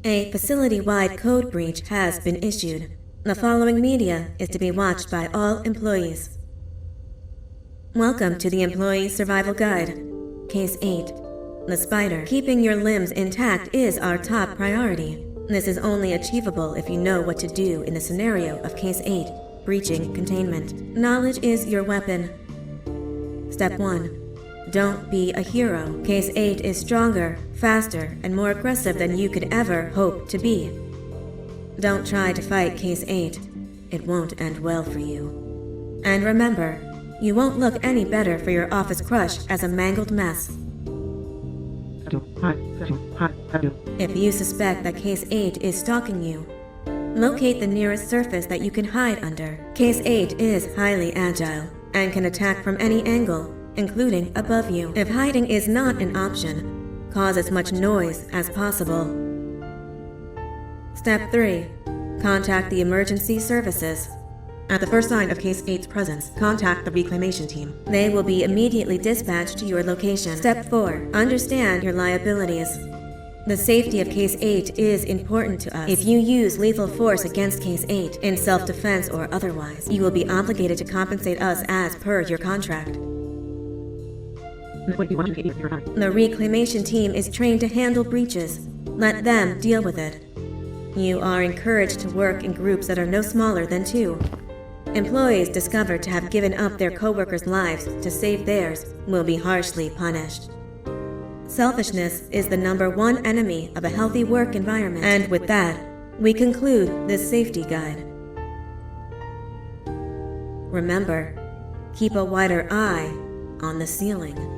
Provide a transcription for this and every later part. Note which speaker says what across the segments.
Speaker 1: A facility-wide code breach has been issued. The following media is to be watched by all employees. Welcome to the Employee Survival Guide. Case 8. The spider. Keeping your limbs intact is our top priority. This is only achievable if you know what to do in the scenario of Case 8, breaching containment. Knowledge is your weapon. Step 1. Don't be a hero. Case 8 is stronger, faster, and more aggressive than you could ever hope to be. Don't try to fight Case 8. It won't end well for you. And remember, you won't look any better for your office crush as a mangled mess. If you suspect that Case 8 is stalking you, locate the nearest surface that you can hide under. Case 8 is highly agile and can attack from any angle, including above you. If hiding is not an option, cause as much noise as possible. Step 3. Contact the emergency services. At the first sign of Case 8's presence, contact the reclamation team. They will be immediately dispatched to your location. Step 4. Understand your liabilities. The safety of Case 8 is important to us. If you use lethal force against Case 8, in self-defense or otherwise, you will be obligated to compensate us as per your contract. The reclamation team is trained to handle breaches. Let them deal with it. You are encouraged to work in groups that are no smaller than 2. Employees discovered to have given up their coworkers' lives to save theirs will be harshly punished. Selfishness is the #1 enemy of a healthy work environment. And with that, we conclude this safety guide. Remember, keep a wider eye on the ceiling.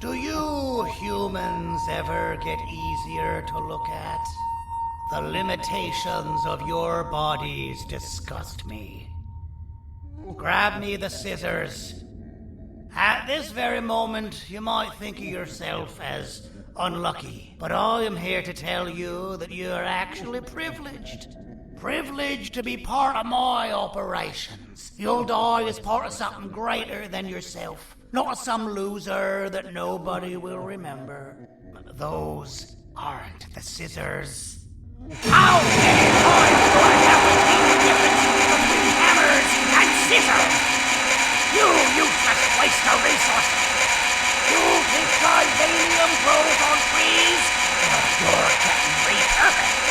Speaker 2: Do you humans ever get easier to look at? The limitations of your bodies disgust me. Grab me the scissors. At this very moment, you might think of yourself as unlucky, but I am here to tell you that you are actually privileged. Privileged to be part of my operations. You'll die as part of something greater than yourself. Not as some loser that nobody will remember. But those aren't the scissors. How many times do I have to teach the difference between hammers and scissors? You useless waste of resources! You think titanium grows on trees? Well, you're getting repurposed!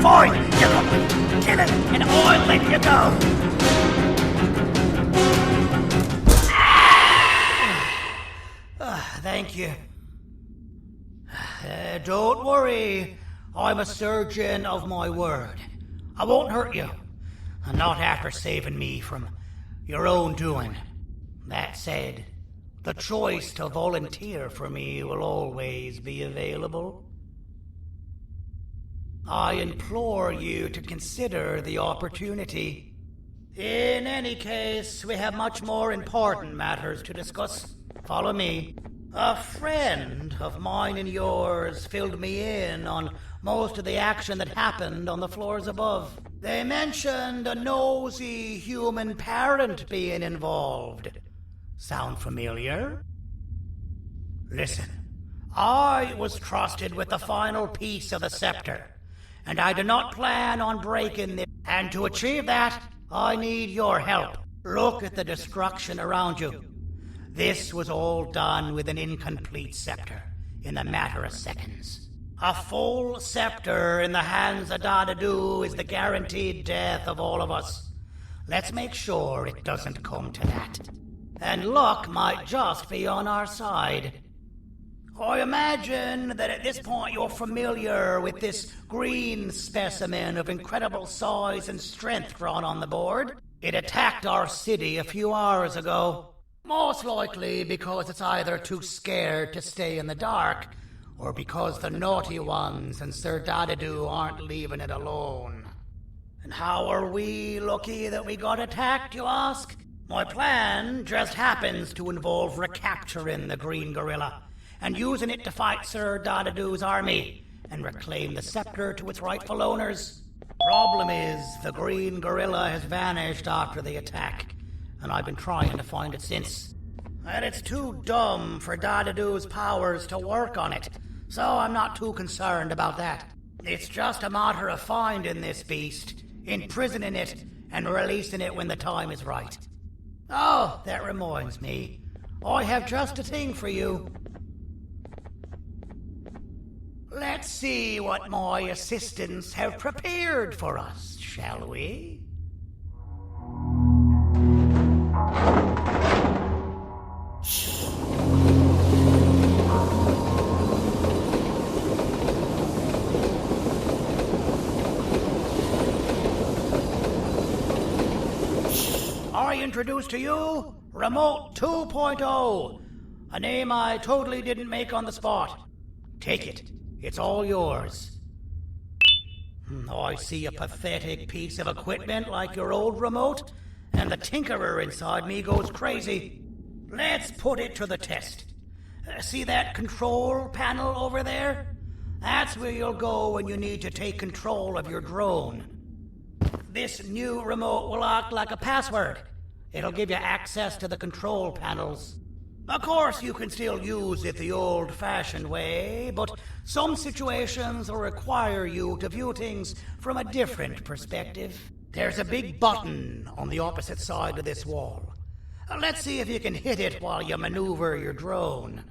Speaker 2: Fine, you got me. Kill it, and I'll let you go. Thank you. Don't worry. I'm a surgeon of my word. I won't hurt you. Not after saving me from your own doing. That said, the choice to volunteer for me will always be available. I implore you to consider the opportunity. In any case, we have much more important matters to discuss. Follow me. A friend of mine and yours filled me in on most of the action that happened on the floors above. They mentioned a nosy human parent being involved. Sound familiar? Listen, I was trusted with the final piece of the scepter, and I do not plan on breaking it. And to achieve that, I need your help. Look at the destruction around you. This was all done with an incomplete scepter in a matter of seconds. A full scepter in the hands of Dadadu is the guaranteed death of all of us. Let's make sure it doesn't come to that. And luck might just be on our side. I imagine that at this point you're familiar with this green specimen of incredible size and strength drawn on the board. It attacked our city a few hours ago. Most likely because it's either too scared to stay in the dark, or because the naughty ones and Sir Dadadu aren't leaving it alone. And how are we lucky that we got attacked, you ask? My plan just happens to involve recapturing the green gorilla and using it to fight Sir Dadadu's army and reclaim the scepter to its rightful owners. Problem is, the green gorilla has vanished after the attack, and I've been trying to find it since. And it's too dumb for Dadadu's powers to work on it, so I'm not too concerned about that. It's just a matter of finding this beast, imprisoning it, and releasing it when the time is right. Oh, that reminds me. I have just a thing for you. Let's see what my assistants have prepared for us, shall we? I introduce to you Remote 2.0, a name I totally didn't make on the spot. Take it. It's all yours. I see a pathetic piece of equipment like your old remote, and the tinkerer inside me goes crazy. Let's put it to the test. See that control panel over there? That's where you'll go when you need to take control of your drone. This new remote will act like a password. It'll give you access to the control panels. Of course, you can still use it the old-fashioned way, but some situations will require you to view things from a different perspective. There's a big button on the opposite side of this wall. Let's see if you can hit it while you maneuver your drone.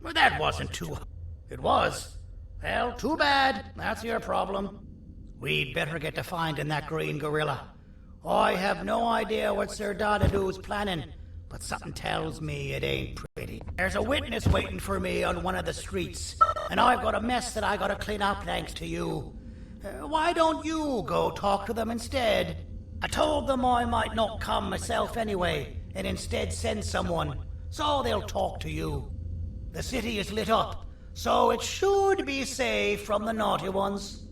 Speaker 2: Well, that wasn't too... It was. Well, too bad. That's your problem. We'd better get to finding that green gorilla. I have no idea what Sir Dadadu's planning, but something tells me it ain't pretty. There's a witness waiting for me on one of the streets, and I've got a mess that I gotta clean up thanks to you. Why don't you go talk to them instead? I told them I might not come myself anyway, and instead send someone, so they'll talk to you. The city is lit up, so it should be safe from the naughty ones.